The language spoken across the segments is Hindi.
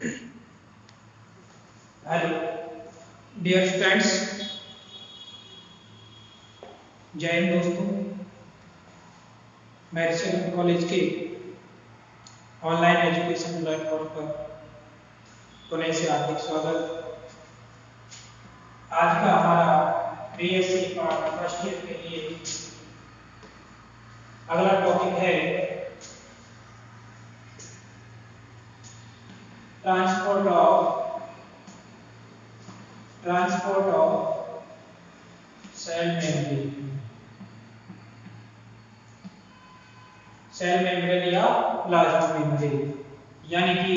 हेलो डियर स्टूडेंट्स, जय हिंद दोस्तों। मैं ऋषि कॉलेज के ऑनलाइन एजुकेशन प्लेटफॉर्म पर पुनः से हार्दिक स्वागत। आज का हमारा बीएससी पार्ट फर्स्ट ईयर के लिए अगला टॉपिक है ट्रांसपोर्ट ऑफ सेल मेम्ब्रेन या प्लाज्मा मेम्ब्रेन, यानी कि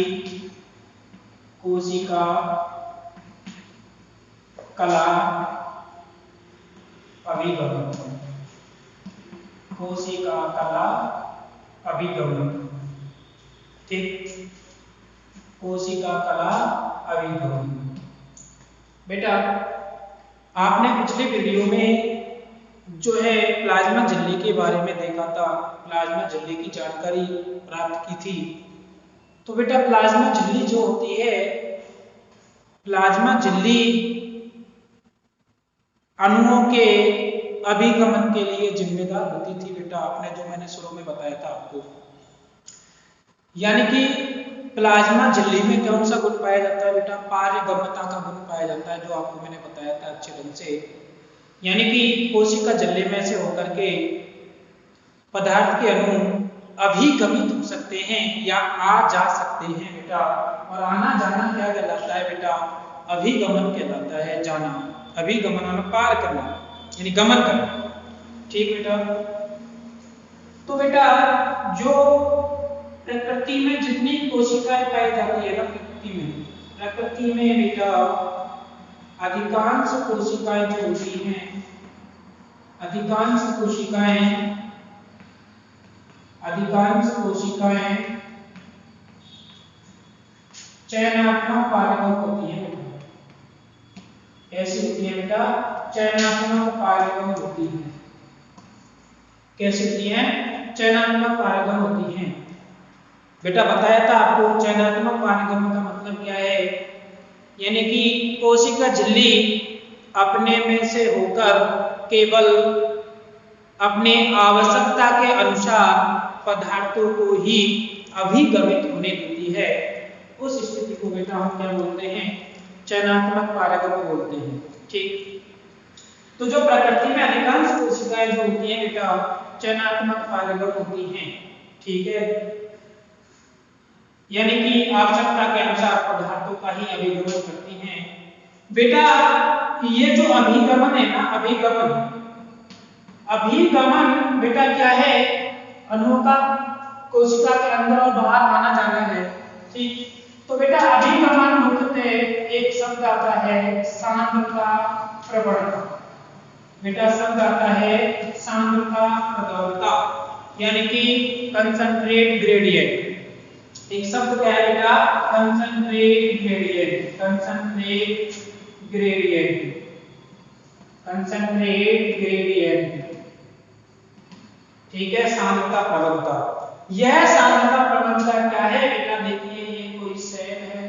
कोशिका कला अभिगमन। कोशिका कला अभिगमन, ठीक। कोशिका कला अभिगमन। बेटा, आपने पिछले वीडियो में जो है प्लाज्मा झिल्ली के बारे में देखा था, प्लाज्मा झिल्ली की जानकारी प्राप्त की थी। तो बेटा, प्लाज्मा झिल्ली जो होती है, प्लाज्मा झिल्ली अणुओं के अभिगमन के लिए जिम्मेदार होती थी। बेटा, आपने जो मैंने शुरू में बताया था आपको, यानी कि प्लाज्मा झिल्ली में कौन सा गुण पाया जाता है बेटा? पारगम्यता का गुण पाया जाता है, जो आपको मैंने बताया था अच्छे ढंग से। यानी कि कोशिका झिल्ली में से होकर के पदार्थ के अणु अभिगमित हो सकते हैं या आ जा सकते हैं बेटा। और आना जाना क्या कहलाता है बेटा? अभिगमन कहलाता है। जाना, अभिगमन मतलब पार करना, यानी गमन करना, ठीक बेटा। तो बेटा, जो प्रकृति में जितनी कोशिकाएं पाई जाती है ना, प्रकृति में बेटा अधिकांश कोशिकाएं जो होती हैं, अधिकांश कोशिकाएं चयनात्मक पारगमक होती हैं बेटा। ऐसी होती है बेटा, चयनात्मक पारगमक होती है। कैसी होती हैं? चयनात्मक पारगमक होती हैं बेटा। बताया था आपको चयनात्मक पारगमन का मतलब क्या है, यानी कि कोशिका झिल्ली अपने में से होकर केवल अपने आवश्यकता के अनुसार पदार्थों को ही अभिगमित होने देती है। उस स्थिति को बेटा हम क्या बोलते हैं? चयनात्मक पारगमन बोलते हैं, ठीक। तो जो प्रकृति में अधिकांश कोशिकाएं जो होती हैं बेटा, चयनात्मक पारगमन होती हैं, ठीक है। यानी कि आवश्यकता के अनुसार पदार्थों का ही अभिगमन करती हैं बेटा। ये जो अभिगमन है ना, अभिगमन बेटा क्या है? अणुओं का कोशिका के अंदर और बाहर आना जाना है, ठीक। तो बेटा, अभिगमन मुख्यतः एक शब्द आता है सांद्रता प्रवणता। बेटा, शब्द आता है सांद्रता प्रवणता, यानी कि कंसंट्रेट ग्रेडियंट। एक शब्द क्या है बेटा? Concentrate gradient. कंसंट्रेट ग्रेडियंट, ठीक है। सांद्रता प्रवणता, यह सांद्रता प्रवणता क्या है बेटा? देखिए, ये कोई सेल है,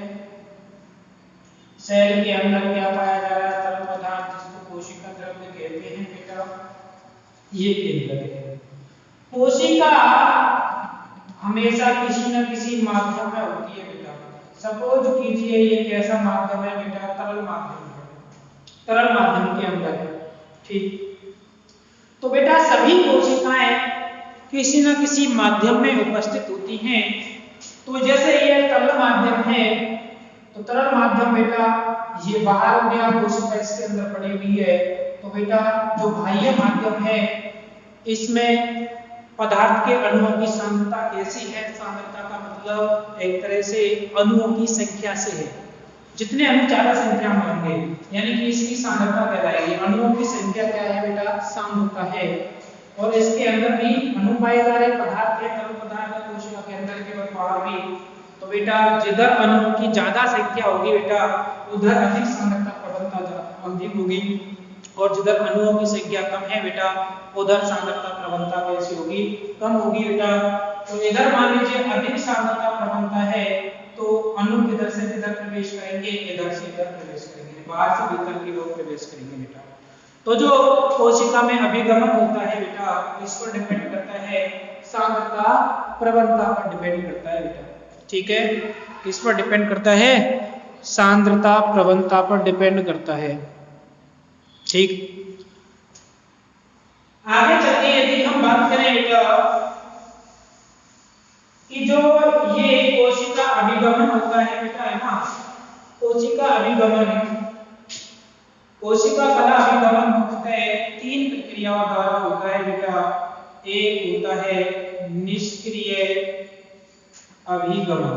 सेल के अंदर क्या पाया जा रहा है? तरल पदार्थ, जिसको कोशिका द्रव्य कहते हैं बेटा। ये केंद्र है। कोशिका हमेशा किसी न किसी माध्यम में होती है बेटा। सपोज कीजिए ये कैसा माध्यम है बेटा? तरल माध्यम है, तरल माध्यम के अंदर है, ठीक। तो बेटा, सभी कोशिकाएं किसी न किसी माध्यम में उपस्थित होती हैं। तो जैसे ये तरल माध्यम है, तो तरल माध्यम बेटा ये बाहर हो गया, कोशिका इसके अंदर पड़ी हुई है। तो बेटा, जो बाह्य माध्यम है, इसमें पदार्थ के अणुओं की सांद्रता कैसी है? सांद्रता का मतलब एक तरह से अणुओं की संख्या से है। जितने अणु ज्यादा संख्या में होंगे, यानी कि इसकी सांद्रता कहलाएगी। अणुओं की संख्या क्या है बेटा? सांद्रता है। और इसके अंदर भी अणु पाए जा रहे, पदार्थ है, तरल पदार्थ है कोशिका के अंदर के बाहर भी। तो बेटा, जिधर अणुओं की ज्यादा संख्या होगी बेटा, उधर अधिक सांद्रता प्रवणता अधिक होगी, और जिधर अणुओं की संख्या कम है बेटा, उधर सांद्रता प्रवणता कैसी होगी? कम होगी बेटा। तो इधर मान लीजिए अधिक सांद्रता प्रवणता है, तो अणु किधर से प्रवेश करेंगे, इधर से इधर प्रवेश करेंगे, बाहर से भीतर की ओर प्रवेश करेंगे बेटा। तो जो कोशिका में अभिगमन होता है बेटा, इस पर डिपेंड करता है सांद्रता प्रवणता पर डिपेंड करता है बेटा। ठीक है, इस पर डिपेंड करता है, सांद्रता प्रवणता पर डिपेंड करता है। ठीक, आगे चलते यदि हम बात करें बेटा कि जो ये कोशिका अभिगमन होता है बेटा, है ना, कोशिका अभिगमन, कोशिका कला अभिगमन होता है 3 प्रक्रियाओं द्वारा होता है बेटा। एक होता है निष्क्रिय अभिगमन,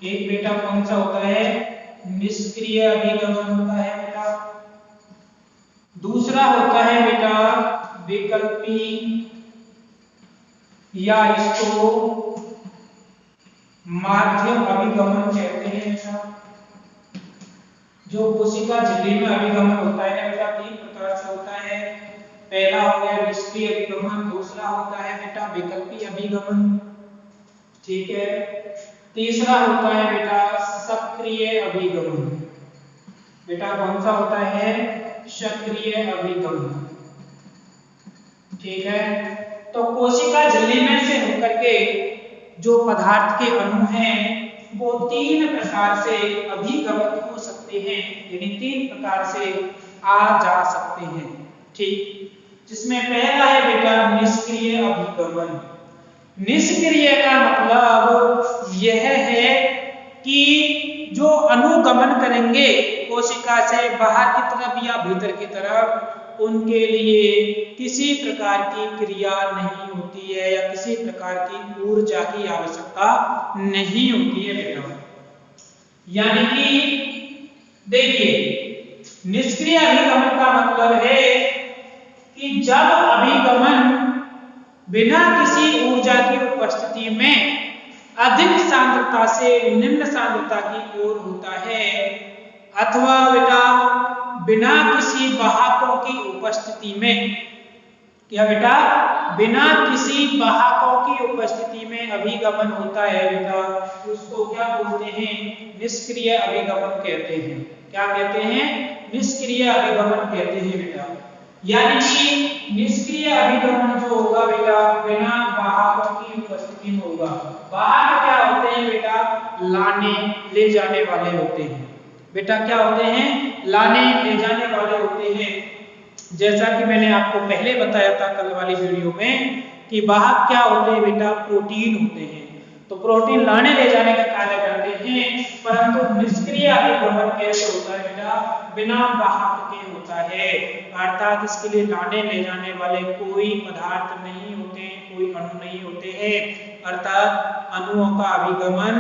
एक बेटा कौन सा होता है, निष्क्रिय अभिगमन होता है बेटा। दूसरा होता है बेटा विकल्पी, या इसको माध्यम अभिगमन कहते हैं बेटा। जो कोशिका झिल्ली में अभिगमन होता है ना बेटा, 3 प्रकार से होता है। पहला हो गया निष्क्रिय अभिगमन, दूसरा होता है बेटा विकल्पी अभिगमन, ठीक है। तीसरा होता है बेटा सक्रिय अभिगमन। बेटा कौन सा होता है, सक्रिय अभिगमन, ठीक है। तो कोशिका झिल्ली में से होकर के जो पदार्थ के अणु हैं वो 3 प्रकार से अभिगमित हो सकते हैं, यानी 3 प्रकार से आ जा सकते हैं, ठीक। जिसमें पहला है बेटा निष्क्रिय अभिगमन। निष्क्रिय का मतलब यह है कि जो अनुगमन करेंगे कोशिका से बाहर की तरफ या भीतर की तरफ, उनके लिए किसी प्रकार की क्रिया नहीं होती है या किसी प्रकार की ऊर्जा की आवश्यकता नहीं होती है बेटा। यानी कि देखिए, निष्क्रिय अभिगमन का मतलब है कि जब अभिगमन बिना किसी ऊर्जा की उपस्थिति में अधिक सांद्रता से निम्न सांद्रता की ओर होता है, अथवा बेटा बिना किसी वाहकों की उपस्थिति में, क्या बेटा, बिना किसी वाहकों की उपस्थिति में अभिगमन होता है बेटा, उसको क्या बोलते हैं, निष्क्रिय अभिगमन कहते हैं। क्या कहते हैं, निष्क्रिय अभिगमन कहते हैं बेटा। यानी कि निष्क्रिय अभिगमन जो होगा बेटा बिना वाहकों की उपस्थिति में होगा। वाहक क्या होते हैं बेटा, लाने ले जाने वाले होते हैं बेटा। क्या होते हैं, लाने ले जाने वाले होते हैं। जैसा कि मैंने आपको पहले बताया था कल वाली वीडियो में कि वाहक क्या होते हैं बेटा, प्रोटीन होते हैं। तो प्रोटीन लाने ले जाने का कार्य करते हैं, परंतु निष्क्रिय अभिगमन कैसे होता है बेटा, बिना वाहक के होता है। अर्थात इसके लिए लाने ले जाने वाले कोई पदार्थ नहीं होते हैं, कोई अणु नहीं होते हैं। अर्थात अणुओं का अभिगमन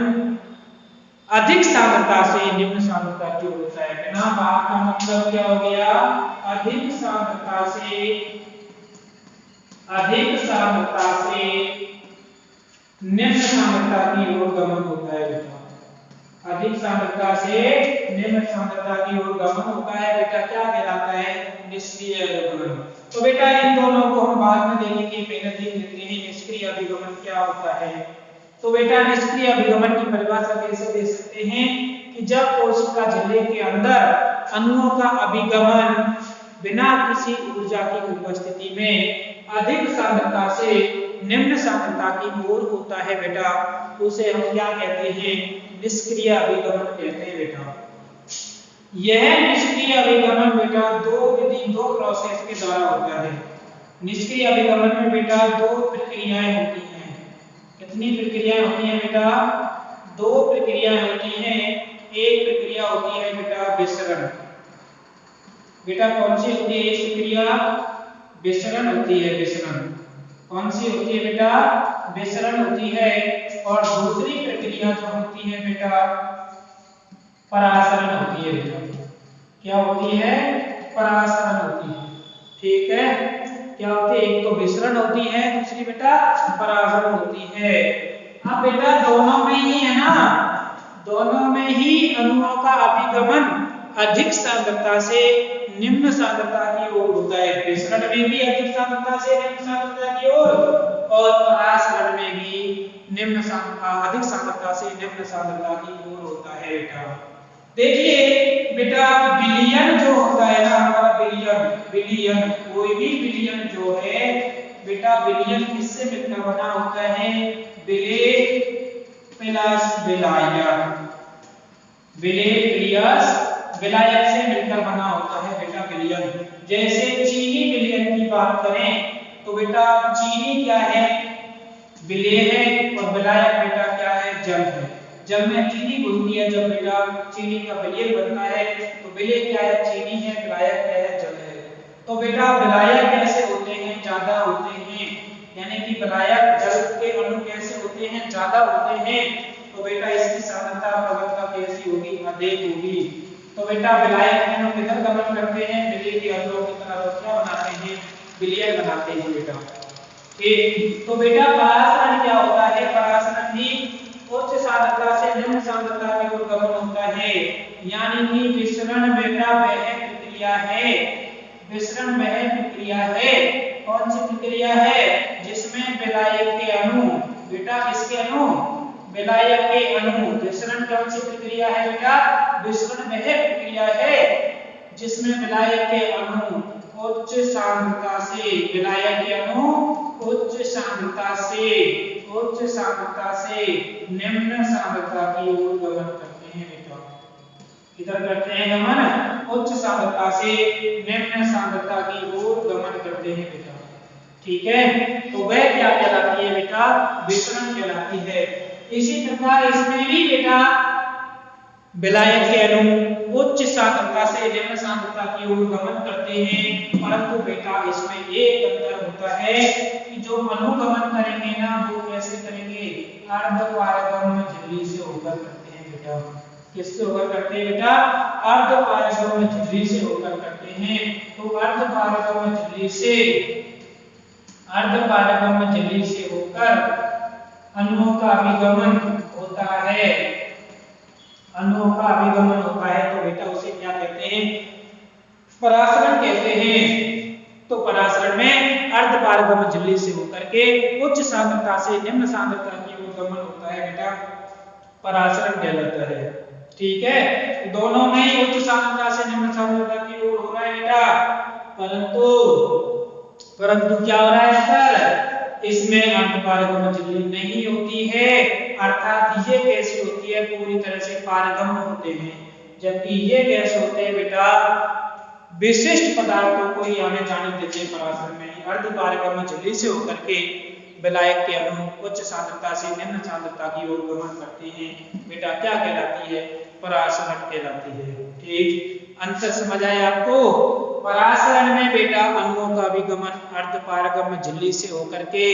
अधिक सांद्रता से निम्न सांद्रता की होता है। बिना वाहक का मतलब क्या हो गया, अधिक सांद्रता से निम्न सांद्रता की ओर गमन होता है बेटा। अधिक सांद्रता से निम्न सांद्रता की ओर गमन होता है बेटा, क्या कहलाता है, निष्क्रिय अभिगमन। तो बेटा इन दोनों को हम बाद में देखेंगे, पहले देख लेते हैं निष्क्रिय अभिगमन क्या होता है। तो बेटा निष्क्रिय अभिगमन की परिभाषा कैसे दे सकते हैं कि जब कोशिका झिल्ली के अंदर अणुओं का अभिगमन बिना किसी ऊर्जा की उपस्थिति में अधिक सांद्रता से निम्न सांद्रता की ओर होता है बेटा, उसे हम क्या कहते हैं, निष्क्रिय अभिगमन कहते हैं बेटा। यह निष्क्रिय अभिगमन बेटा दो प्रोसेस के द्वारा होता है। निष्क्रिय अभिगमन में बेटा 2 प्रक्रियाएं होती हैं। कितनी प्रक्रियाएं होती हैं बेटा, 2 प्रक्रियाएं होती हैं। एक प्रक्रिया होती है बेटा विसरण। बेटा कौन सी होती है एक प्रक्रिया, विसरण होती है। विसरण कौन सी होती है बेटा, विसरण होती है। और दूसरी प्रक्रिया जो होती है बेटा परासरण होती है बेटा। क्या होती है, परासरण होती है, ठीक है। क्या होती है, एक तो विसरण होती है, दूसरी बेटा परासरण होती है। अब बेटा दोनों में ही है ना, दोनों में ही अणुओं का अभिगमन अधिक सांद्रता से निम्न सांद्रता की ओर होता है। विसरण में भी अधिक सांद्रता से निम्न सांद्रता की ओर, और परासरण में भी अधिक सांद्रता से निम्न सांद्रता की ओर होता है बेटा। देखिए बेटा विलयन जो होता है ना हमारा विलयन कोई भी विलयन जो है बेटा विलयन किससे मिलकर बना होता है? विलेय प्लस विलायक, विलायक से मिलकर बना होता है बेटा विलयन। जैसे चीनी विलयन की बात करें तो बेटा चीनी क्या है? विलेय है और विलायक बेटा क्या है? जल है। जब में चीनी घुलती है, जब बेटा चीनी का विलय बनता है तो विलेय क्या है? चीनी है, विलायक क्या है? जल है। तो बेटा विलायक कैसे होते हैं? ज्यादा होते हैं, यानी कि विलायक जल के अणु कैसे होते हैं? ज्यादा होते हैं। तो बेटा इसकी सांद्रता प्रवणता कैसी होगी? अधिक होगी। तो बेटा विलायक अणु किधर गमन करते हैं? विलेय के अणुओं की तरफ क्या बनाते हैं? विलयन बनाते हैं बेटा। ठीक, तो बेटा परासरण क्या होता है? परासरण भी उच्च सांद्रता से निम्न सांद्रता की ओर गमन होता है, यानी कि विसरण बेटा वह प्रक्रिया है, विसरण वह प्रक्रिया है। कौन सी प्रक्रिया है? जिसमें विलायक के अणु बेटा किसके अणु? विलायक के अणु। विसरण कौन सी प्रक्रिया है बेटा? विसरण वह प्रक्रिया है जिसमें विलायक के अणु उच्च सांद्रता से, विलायक के अणु उच्च सांद्रता से निम्न सांद्रता की ओर गमन करते हैं बेटा। किधर करते हैं गमन? उच्च सांद्रता से निम्न सांद्रता की ओर गमन करते हैं बेटा। ठीक है, तो वह क्या कहलाती है बेटा? विसरण कहलाती है। इसी प्रकार इसमें भी बेटा विलायक के अणु उच्च सांद्रता से निम्न सांद्रता की ओर गमन करते हैं, परंतु बेटा इसमें एक अंतर होता है कि जो अनुगमन करेंगे ना वो कैसे करेंगे? अर्धपारगम्य झिल्ली से होकर करते हैं बेटा। किससे होकर करते हैं बेटा? अर्धपारगम्य झिल्ली से होकर करते हैं। तो अर्धपारगम्य झिल्ली से होकर अणुओं का अभिगमन होता है, अणुओं का अभिगमन होता है। तो बेटा उसे क्या कहते हैं? परासरण कहते हैं। तो परासरण में अर्धपारगम्य झिल्ली से होकर के उच्च सांद्रता से निम्न सांद्रता की ओर गमन होता है बेटा, परासरण कहलाता है। ठीक है, दोनों में ही उच्च सांद्रता से निम्न सांद्रता की ओर हो रहा है बेटा, परंतु क्या हो रहा है सर? इसमें अर्धपारगम्य झिल्ली नहीं होती है, अर्थात ये कैसी होती है? पूरी तरह से पारगम्य होते हैं, जबकि ये कैसे होते हैं बेटा? विशिष्ट पदार्थों को ही आने जाने देते हैं परासरण में। अर्धपारगम्य झिल्ली से होकर के विलायक के अणु उच्च सांद्रता से निम्न सांद्रता की ओर गमन करते हैं बेटा, क्या कहलाती है? परासरण कहलाती है। ठीक, अंतर समझ आया आपको? परासरण में बेटा अणुओं का अभिगमन अर्धपारगम्य झिल्ली से होकर के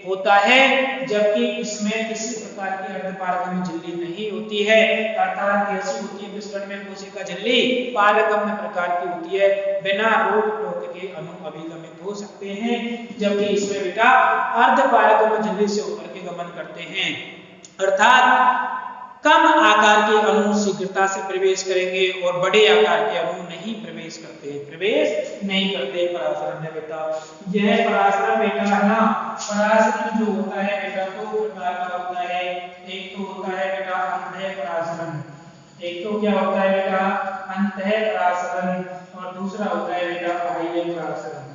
होता है, जबकि इसमें किसी प्रकार की अर्धपारगम्य झिल्ली नहीं होती है, अर्थात कैसी होती है? विसरण में कोशिका झिल्ली पारगम्य प्रकार की होती है, बिना रोक टोक के अणु अभिगमित हो सकते हैं, जबकि इसमें बेटा अर्धपारगम्य झिल्ली से होकर के गमन करते हैं, अर्थात कम आकार के अणु शीघ्रता से प्रवेश करेंगे और बड़े आकार के अणु नहीं प्रवेश करते परासरण में बेटा। यह परासरण बेटा है ना, परासरण जो होता है बेटा दो प्रकार का होता है। एक तो होता है बेटा अंतः परासरण, एक तो क्या होता है बेटा? अंतः परासरण, और दूसरा होता है बेटा बाह्य परासरण।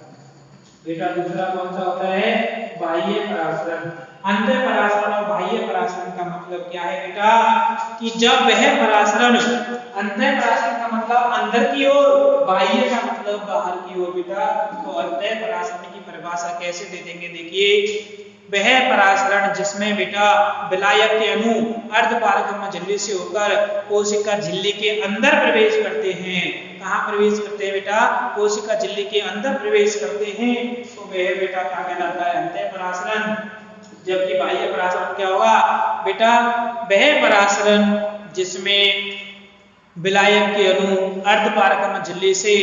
बेटा दूसरा कौन सा होता है? बाह्य परासरण। अंतः परासरण और बाह्य परासरण का मतलब क्या है बेटा? कि जब वह परासरण, अंतः परासरण का मतलब अंदर की ओर, बाह्य का मतलब बाहर की ओर बेटा। तो अंतः परासरण की परिभाषा कैसे दे देंगे? देखिए, वह परासरण जिसमें बेटा विलायक के अणु अर्धपारगम्य झिल्ली से होकर कोशिका झिल्ली के अंदर प्रवेश करते हैं। कहाँ प्रवेश करते हैं बेटा? कोशिका झिल्ली के अंदर प्रवेश करते हैं, तो वह बेटा क्या कहलाता है? अंतः परासरण। जबकि बाह्य परासरण क्या होगा बेटा? वह परासरण जिसमें विलायक के अणु अर्धपारगम्य झिल्ली से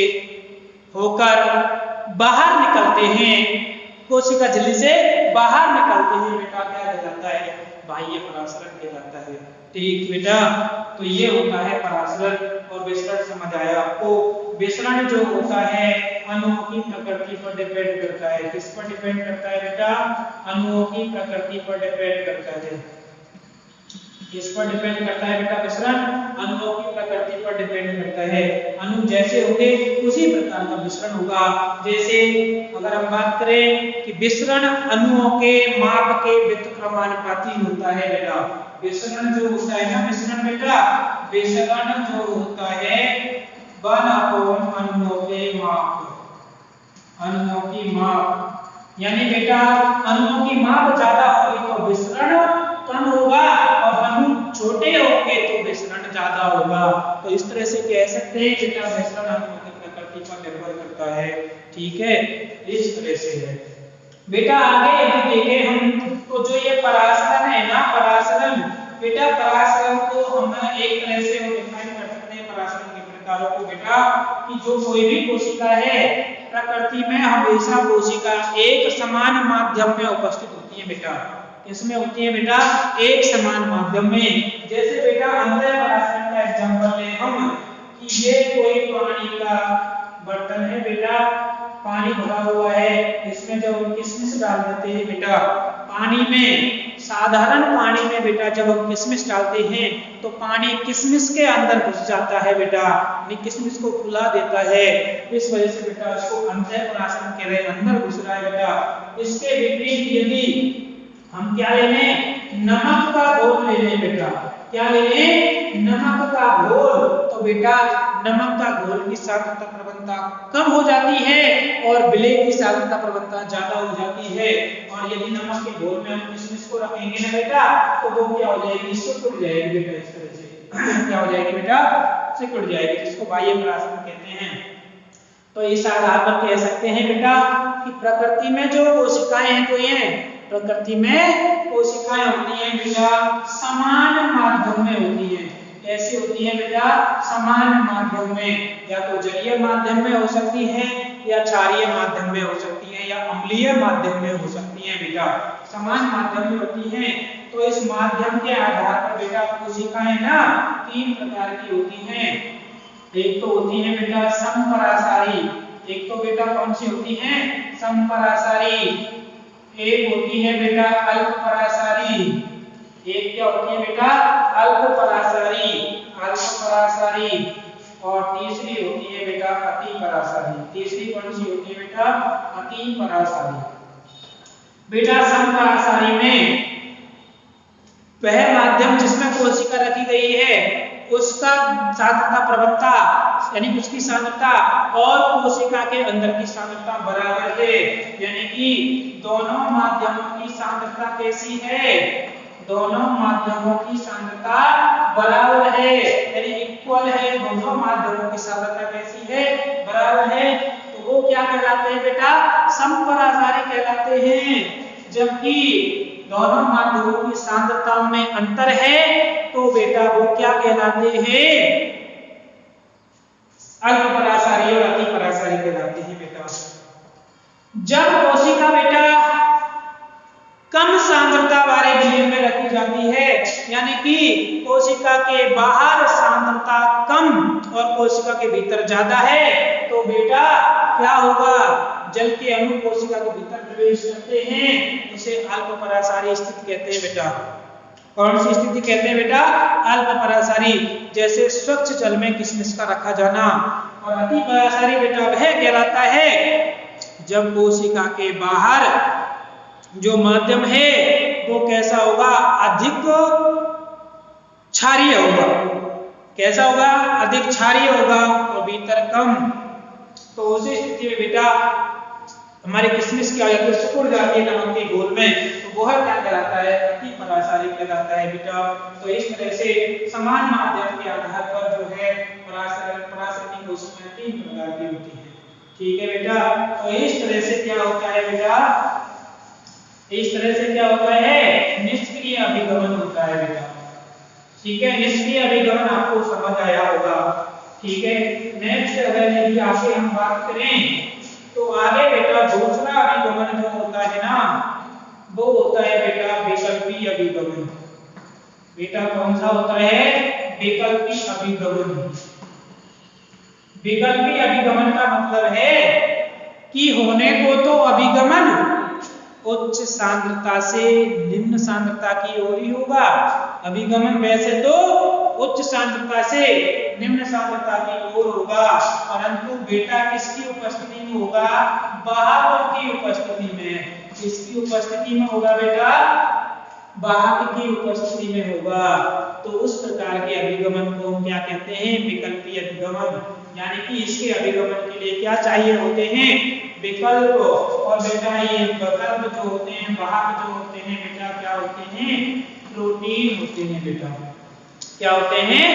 होकर बाहर निकलते हैं, कोशिका झिल्ली से बाहर निकलते हैं बेटा, क्या कहलाता है? बाह्य परासरण कहलाता है। ठीक बेटा, तो ये होता है परासरण। और विसरण समझ आया आपको? विसरण जो होता है अणुओं की प्रकृति पर डिपेंड करता है। किस पर डिपेंड करता है बेटा? अणुओं की प्रकृति पर डिपेंड करता है। किस पर डिपेंड करता है बेटा विसरण? अणुओं की प्रकृति पर डिपेंड करता है। अणु जैसे होंगे उसी प्रकार का विसरण होगा। जैसे अगर हम बात करें कि विसरण अणुओं के माप के व्युत्क्रमानुपाती होता है बेटा। विसरण जो होता है ना विसरण बेटा, विसरण जो होता है 1 अणुओं के माप, अणुओं की माप, यानी बेटा अणुओं की माप ज्यादा होगी तो विसरण कम होगा और अणु छोटे होंगे तो विसरण ज्यादा होगा। तो इस तरह से कह सकते हैं बेटा विसरण अणुओं की प्रकृति पर निर्भर करता है। ठीक है, इस तरह से है बेटा। आगे यदि देखें हम तो जो ये परासरण है ना, परासरण बेटा, परासरण को हम एक तरह से डिफाइन कर सकते हैं परासरण के प्रकारों को बेटा कि जो कोई भी कोशिका है प्रकृति में हमेशा कोशिका एक समान माध्यम में उपस्थित होती है बेटा। इसमें होती है बेटा एक समान माध्यम में। जैसे बेटा अंतः परासरण का एग्जांपल ले हम कि ये कोई पानी का बर्तन है बेटा, पानी भरा हुआ है, इसमें जब हम किशमिश डाल देते हैं बेटा पानी में, साधारण पानी में बेटा जब हम किशमिश डालते हैं तो पानी किशमिश के अंदर घुस जाता है बेटा, किशमिश को फुला देता है। इस वजह से बेटा इसको अंतः परासरण कह रहे हैं, अंदर घुस रहा है बेटा। इसके विपरीत यदि हम क्या ले लें, नमक का घोल ले लें बेटा, क्या ले लें, नमक का घोल, तो बेटा नमक का घोल की सांद्रता प्रवणता कम हो जाती है और विलय की सांद्रता प्रवणता ज्यादा हो जाती है। और यदि नमक के घोल में हम किशमिश को रखेंगे ना बेटा तो वो क्या हो जाएगी, सिकुड़ जाएगी बेटा। इस तरह से क्या हो जाएगी बेटा, सिकुड़ जाएगी, जिसको बाह्य परासरण कहते हैं। तो इस आधार पर कह सकते हैं बेटा कि प्रकृति में जो कोशिकाएं हैं तो ये प्रकृति में कोशिकाएं होती हैं बेटा समान माध्यम में होती हैं। कैसे होती है बेटा, समान माध्यम में, या तो जलीय माध्यम में हो सकती है या क्षारीय माध्यम में हो सकती है या अम्लीय माध्यम में हो सकती है बेटा, समान माध्यम में होती है। तो इस माध्यम के आधार पर बेटा कोशिकाएं ना 3 प्रकार की होती हैं। एक तो होती है बेटा समपरासारी, एक तो बेटा कौन सी होती है, समपरासारी, एक होती है बेटा अल्पपरासारी, एक क्या होती है बेटा अल्पपरासारी, अल्पपरासारी, और तीसरी होती है बेटा अतिपरासारी। तीसरी कौन सी होती है बेटा, अतिपरासारी। बेटा समपरासारी में वह माध्यम जिसमें कोशिका रखी गई है उसका सांद्रता प्रवणता यानी उसकी सांद्रता और कोशिका के अंदर की सांद्रता बराबर है, यानी कि दोनों माध्यमों की सांद्रता कैसी है, दोनों माध्यमों की सांद्रता बराबर है, यानी इक्वल है, दोनों माध्यमों की सांद्रता कैसी है, बराबर है। तो वो क्या कहलाते हैं बेटा, समपरासारी कहलाते हैं। जबकि दोनों माध्यमों की सांद्रताओं में अंतर है तो बेटा वो क्या कहलाते हैं, अल्पपरासारी और अतिपरासारी कहलाते हैं बेटा। जब कोशिका बेटा कम सांद्रता वाले मीडियम में रखी जाती है, यानी कि कोशिका के बाहर सांद्रता कम और कोशिका के भीतर ज्यादा है, तो बेटा क्या होगा, जल के अणु कोशिका के भीतर प्रवेश करते हैं, इसे अल्पपरासारी स्थिति कहते हैं बेटा। कौन सी स्थिति कहते हैं बेटा, अल्पपरासारी। जैसे स्वच्छ जल में किशमिश का रखा जाना। और अतिपरासारी बेटा वह कहलाता है जब कोशिका के बाहर जो माध्यम है वो कैसा होगा, अधिक क्षारीय होगा। कैसा होगा, अधिक क्षारीय होगा और भीतर कम। तो उसी स्थिति में बेटा हमारी किशमिश क्या होती है, सिकुड़ जाती है नमक के घोल में, तो वह क्या कहलाता है, अतिपरासारी कहलाता है बेटा। तो इस तरह से समान माध्यम के आधार पर जो है परासरण कोशिकाएं 3 प्रकार की होती है। ठीक है बेटा। तो इस तरह से क्या होता है बेटा, इस तरह से क्या होता है, निष्क्रिय अभिगमन होता है बेटा। ठीक है, निष्क्रिय अभिगमन आपको समझ आया होगा। ठीक है, नेक्स्ट अगर यदि आगे हम बात करें तो आगे बेटा दूसरा अभिगमन जो होता है ना, वो होता है बेटा विकल्पी अभिगमन। बेटा कौन सा होता है, विकल्पी अभिगमन। विकल्पी अभिगमन का मतलब है कि होने को तो अभिगमन उच्च सांद्रता से निम्न सांद्रता की ओर ही होगा, अभिगमन वैसे तो उच्च सांद्रता से निम्न सांद्रता की ओर होगा, परंतु बेटा किसकी उपस्थिति में होगा? वाहक की उपस्थिति में। किसकी उपस्थिति में होगा बेटा? वाहक की उपस्थिति में होगा। तो उस प्रकार के अभिगमन को हम क्या कहते हैं? विकल्पीय अभिगमन। यानी कि इसके अभिगमन के लिए क्या चाहिए होते हैं? विकल्प। और बेटा ये विकल्प जो होते हैं, वाहक जो होते हैं बेटा, क्या होते हैं? प्रोटीन होते हैं बेटा। क्या होते हैं?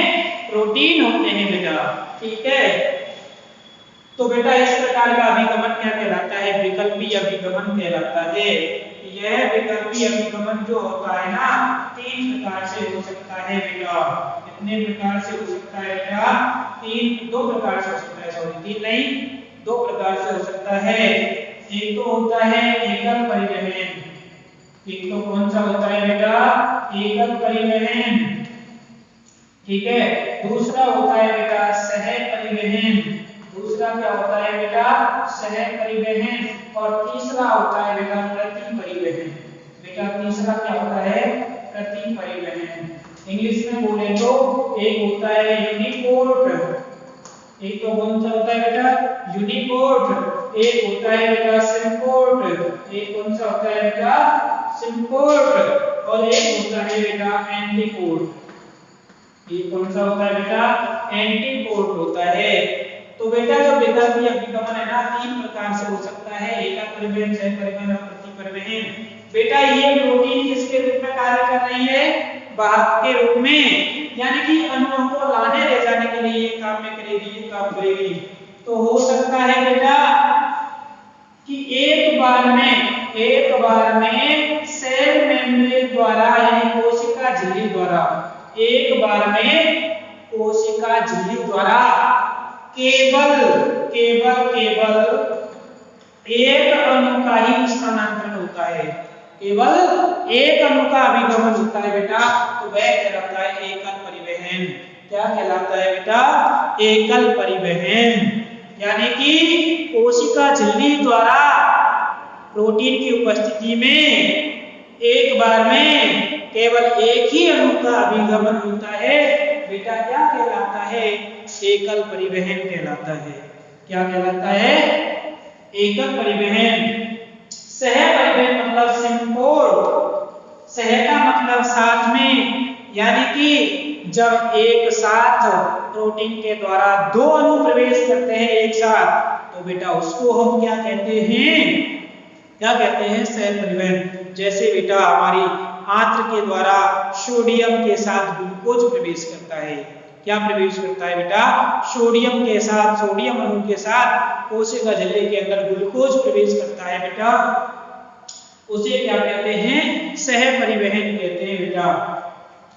प्रोटीन होते हैं बेटा। ठीक है, तो बेटा इस प्रकार का अभिगमन क्या कहलाता है? विकल्पीय अभिगमन कहलाता है। यह विकल्पीय अभिगमन जो होता है ना, 3 प्रकार से हो सकता है बेटा। कितने प्रकार से हो सकता है बेटा? 2 प्रकार से हो सकता है, सॉरी 3 नहीं, 2 प्रकार से हो सकता है। एक तो होता है एकल परिवहन। एक तो कौन सा होता है बेटा? एकल परिवहन। ठीक है, दूसरा होता है बेटा सह परिवहन। दूसरा क्या होता है बेटा? सह परिवहन। और तीसरा होता है बेटा प्रति परिवहन। बेटा तीसरा क्या होता है? प्रति परिवहन। इंग्लिश में बोले तो एक होता है यूनिपोर्ट। एक तो कौन सा होता है बेटा? यूनिपोर्ट। एक होता है बेटा सिम्पोर्ट। एक कौन सा होता है बेटा? सिम्पोर्ट। और एक होता है बेटा एंटीपोर्ट। ये कौन सा होता है बेटा? एंटीपोर्ट होता है। तो बेटा जो विकल्पीय अभिगमन है ना, 3 प्रकार से हो सकता है। एकल परिवहन, सह परिवहन और प्रति परिवहन। बेटा ये प्रोटीन किसके रूप में कार्य कर रही है? वाहक के रूप में। यानी कि अणुओं को लाने ले जाने के लिए ये काम में करेगी, ये काम करेगी। तो हो सकता है बेटा कि एक बार में सेल मेम्ब्रेन द्वारा, यानी कोशिका झिल्ली द्वारा, एक बार में कोशिका झिल्ली द्वारा केवल एक अणु का ही स्थानांतरण होता है। केवल एक अणु का अभिगमन होता है बेटा। तो वह कहलाता है एकल परिवहन। क्या कहलाता है बेटा? एकल परिवहन। यानी कि कोशिका झिल्ली द्वारा प्रोटीन की उपस्थिति में एक बार में केवल एक ही अणु का अभिगमन होता है बेटा। क्या कहलाता है? एकल परिवहन कहलाता है। क्या कहलाता है? एकल परिवहन। सह परिवहन मतलब सिम्पोर्ट। सह का मतलब साथ में, यानी कि जब एक साथ प्रोटीन के द्वारा 2 अणु प्रवेश करते हैं एक साथ, तो बेटा उसको हम क्या कहते हैं? क्या कहते हैं? सह परिवहन। जैसे बेटा हमारी आंत्र के द्वारा सोडियम के साथ ग्लूकोज प्रवेश करता है। क्या प्रवेश करता है बेटा? सोडियम के साथ, सोडियम अणु के साथ कोशिका झिल्ली के अंदर ग्लूकोज प्रवेश करता है बेटा। उसे क्या कहते हैं? सह परिवहन कहते हैं बेटा।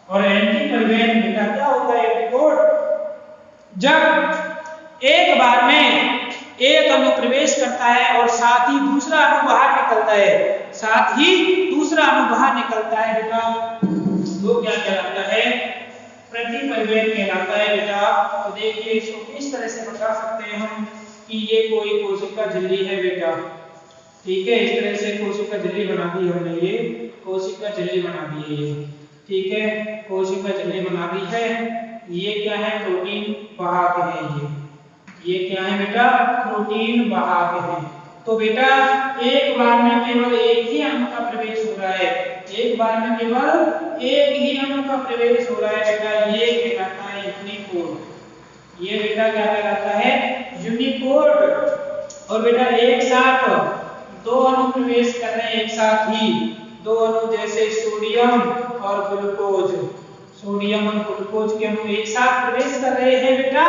और एंटी परिवहन बेटा क्या होता है? रिपोर्ट। जब एक बार में एक अणु प्रवेश करता है और साथ ही दूसरा अणु बाहर निकलता है, साथ ही दूसरा अणु बाहर निकलता है बेटा, वो क्या कहलाता है? प्रति परिवहन कहलाता है बेटा। तो देखिए इसको किस तरह से बता सकते हैं हम कि ये कोई कोशिका झिल्ली है बेटा। ठीक है, इस तरह से कोशिका झिल्ली बना दी हमने। ये कोशिका झिल्ली बना दी है ये। ठीक है, कोशिका झिल्ली बना दी है। ये क्या है? प्रोटीन वाहक है। ये क्या है बेटा? प्रोटीन वाहक है। तो बेटा एक बार में केवल एक ही अणु का प्रवेश हो रहा है। एक बार में केवल एक ही अणु का प्रवेश हो रहा है बेटा। ये कहलाता है यूनिपोर्ट। ये बेटा क्या कहलाता है? यूनिपोर्ट। और बेटा एक साथ 2 अणु प्रवेश कर रहे हैं एक साथ ही। 2 अणु जैसे सोडियम और ग्लूकोज, सोडियम और ग्लूकोज के अणु एक साथ प्रवेश कर रहे हैं बेटा।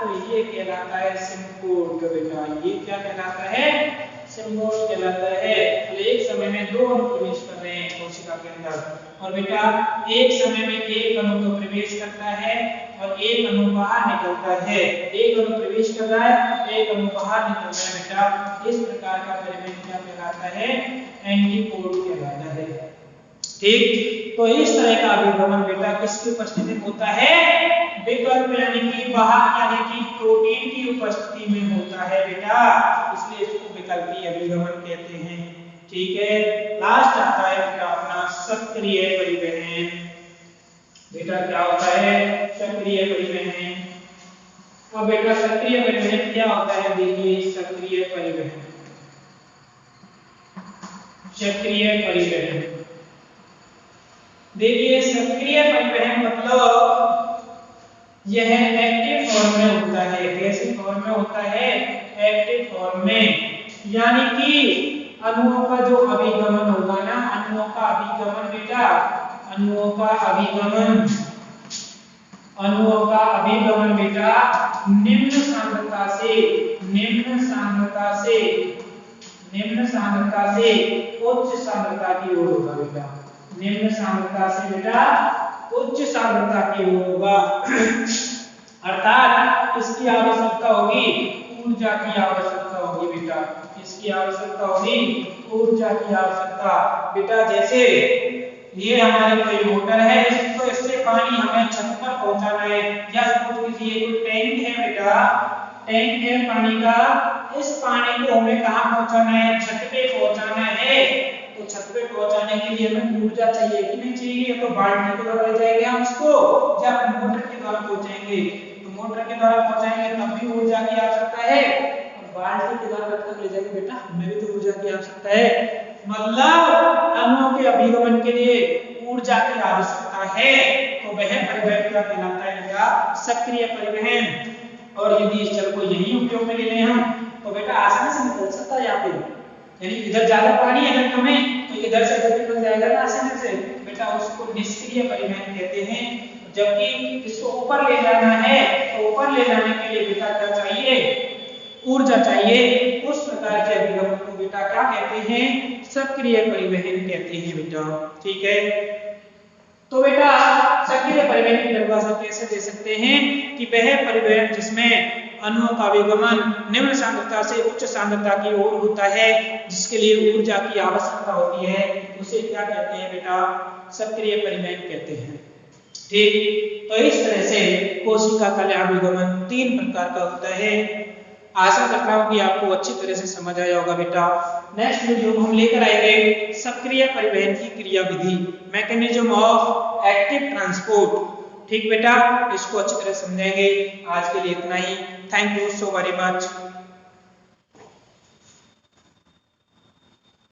तो ये कहलाता है सिम्पोर्ट बेटा। ये क्या कहलाता है? सिम्पोर्ट कहलाता है। तो एक समय में 2 अणु प्रवेश कर रहे हैं कोशिका के अंदर। और बेटा एक समय में एक अणु तो प्रवेश करता है और एक अणु बाहर निकलता है। एक अणु प्रवेश कर रहा है, एक अणु बाहर निकल रहा है बेटा। इस प्रकार का परिवहन क्या कहलाता है? एंटीपोर्ट कहलाता है। ठीक, तो इस तरह का अभिगमन बेटा किसकी उपस्थिति में होता है? विकल्प यानी कि बाहर, यानी कि प्रोटीन की उपस्थिति में होता है बेटा। इसलिए इसको विकल्पीय अभिगमन कहते हैं। ठीक है, लास्ट आता है बेटा अपना सक्रिय परिवहन। बेटा क्या होता है? सक्रिय परिवहन। अब बेटा सक्रिय परिवहन क्या होता है? देखिए सक्रिय परिवहन, सक्रिय परिवहन, देखिए सक्रिय परिवहन मतलब यह एक्टिव फॉर्म में होता है। कैसे फॉर्म में होता है? एक्टिव फॉर्म में, यानी कि अणुओं का जो अभिगमन होगा ना, अणुओं का अभिगमन बेटा, अणुओं का अभिगमन, अणुओं का अभिगमन बेटा निम्न सांद्रता से, निम्न सांद्रता से, निम्न सांद्रता से उच्च सांद्रता की ओर होगा बेटा, निम्न सांद्रता से बेटा उच्च सांद्रता की ओर होगा। अर्थात इसकी आवश्यकता होगी ऊर्जा की आवश्यकता होगी बेटा, इसकी आवश्यकता होगी ऊर्जा की आवश्यकता बेटा। जैसे ये हमारी कोई मोटर है, इसको इससे पानी हमें छत पर पहुंचाना है, या सपोज कीजिए कोई टैंक है बेटा, टैंक है पानी का, इस पानी को हमें कहां पहुंचाना है? छत पे पहुंचाना है। तो छत पे पहुंचाने के लिए हमें ऊर्जा चाहिए कि नहीं चाहिए? तो बाल्टी के द्वारा ले जाएंगे हम उसको, या मोटर के द्वारा पहुंचाएंगे? तो मोटर के द्वारा पहुंचाएंगे तब भी ऊर्जा की आवश्यकता है, और बाल्टी के द्वारा रखकर ले जाएंगे बेटा, हमें भी तो ऊर्जा की आवश्यकता है। मतलब अणुओं के अभिगमन के लिए ऊर्जा की आवश्यकता है, तो वह परिवहन क्या कहलाता है बेटा? सक्रिय परिवहन। और यदि इस जल को यही उपयोग में ले लें हम, तो बेटा आसानी से निकल सकता है यहाँ पे, यानी इधर ज्यादा पानी है, इधर कम है, तो इधर से जल निकल जाएगा ना आसानी से बेटा, उसको निष्क्रिय परिवहन कहते हैं। जबकि इसको ऊपर ले जाना है, तो ऊपर ले जाने के लिए बेटा क्या चाहिए? ऊर्जा चाहिए। उस प्रकार के अभिगमन को बेटा क्या कहते हैं? सक्रिय परिवहन कहते हैं बेटा, ठीक है। तो बेटा सक्रिय परिवहन की परिभाषा कैसे दे सकते हैं कि वह परिवहन जिसमें अणुओं का अभिगमन निम्न सांद्रता से उच्च सांद्रता की ओर होता है, जिसके लिए ऊर्जा की आवश्यकता होती है, उसे क्या कहते हैं बेटा? सक्रिय परिवहन कहते हैं, ठीक। तो इस तरह से कोशिका का अभिगमन 3 प्रकार का होता है। आशा करता हूं कि आपको अच्छी तरह से समझ आया होगा बेटा। नेक्स्ट वीडियो में हम लेकर आएंगे सक्रिय परिवहन की क्रियाविधि, मैकेनिज्म ऑफ एक्टिव ट्रांसपोर्ट, ठीक बेटा, इसको अच्छी तरह समझेंगे। आज के लिए इतना ही। Thank you so very much.